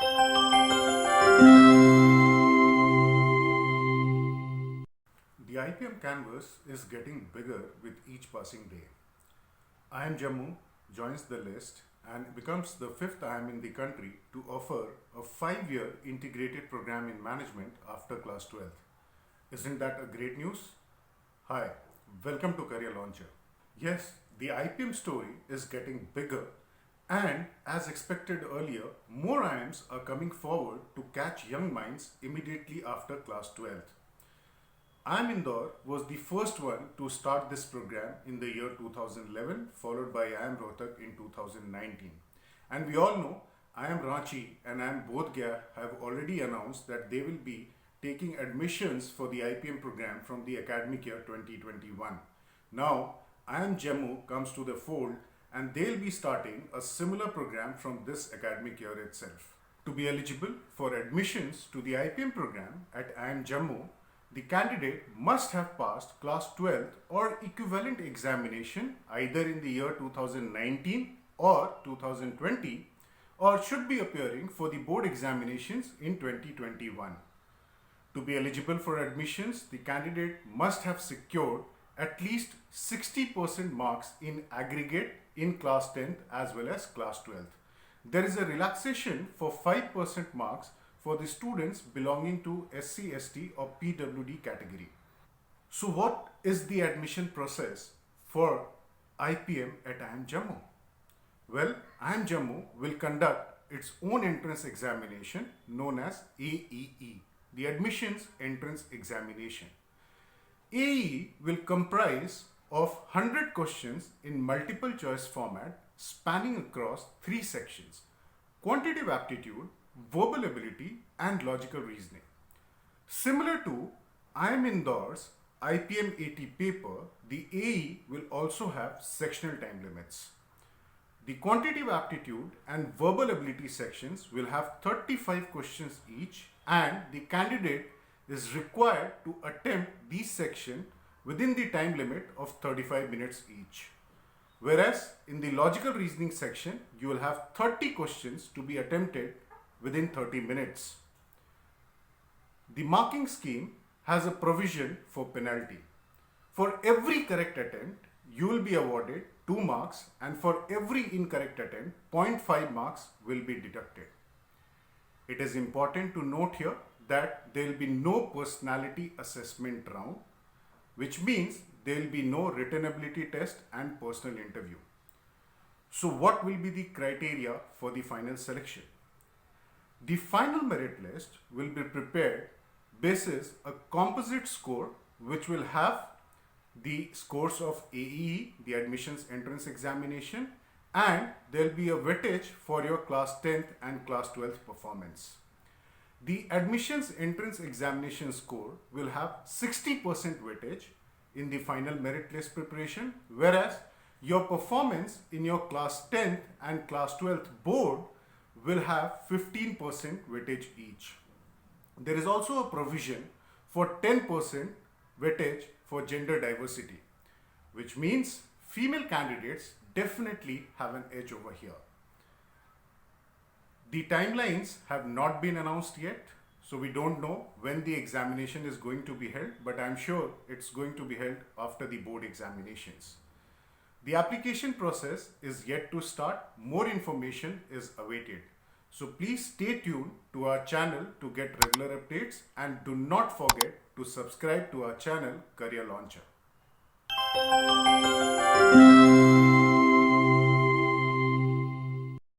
The IPM canvas is getting bigger with each passing day. IIM Jammu joins the list and becomes the fifth IIM in the country to offer a 5-year integrated program in management after class 12th. Isn't that a great news? Hi, welcome to Career Launcher. Yes, the IPM story is getting bigger, and as expected earlier, more IIMs are coming forward to catch young minds immediately after class 12th. IIM Indore was the first one to start this program in the year 2011, followed by IIM Rohtak in 2019. And we all know IIM Ranchi and IIM Bodh Gaya have already announced that they will be taking admissions for the IPM program from the academic year 2021. Now, IIM Jammu comes to the fold and they'll be starting a similar program from this academic year itself. To be eligible for admissions to the IPM program at IIM Jammu, the candidate must have passed class 12th or equivalent examination either in the year 2019 or 2020, or should be appearing for the board examinations in 2021. To be eligible for admissions, the candidate must have secured at least 60% marks in aggregate in class 10th as well as class 12th. There is a relaxation for 5% marks for the students belonging to SC, ST or PWD category. So what is the admission process for IPM at IIM Jammu? Well, IIM Jammu will conduct its own entrance examination known as AEE, the Admissions Entrance Examination. AEE will comprise of 100 questions in multiple choice format spanning across 3 sections: quantitative aptitude, verbal ability and logical reasoning. Similar to IIM Indore's IPM 80 paper, the AE will also have sectional time limits. The quantitative aptitude and verbal ability sections will have 35 questions each, and the candidate is required to attempt these sections within the time limit of 35 minutes each. Whereas in the logical reasoning section, you will have 30 questions to be attempted within 30 minutes. The marking scheme has a provision for penalty. For every correct attempt, you will be awarded 2 marks, and for every incorrect attempt, 0.5 marks will be deducted. It is important to note here that there will be no personality assessment round, which means there will be no written ability test and personal interview. So what will be the criteria for the final selection? The final merit list will be prepared basis a composite score which will have the scores of AEE, the Admissions Entrance Examination, and there will be a weightage for your class 10th and class 12th performance. The Admissions Entrance Examination score will have 60% weightage in the final merit list preparation, whereas your performance in your class 10th and class 12th board will have 15% weightage each. There is also a provision for 10% weightage for gender diversity, which means female candidates definitely have an edge over here. The timelines have not been announced yet, so we don't know when the examination is going to be held, but I'm sure it's going to be held after the board examinations. The application process is yet to start. More information is awaited. So please stay tuned to our channel to get regular updates, and do not forget to subscribe to our channel Career Launcher.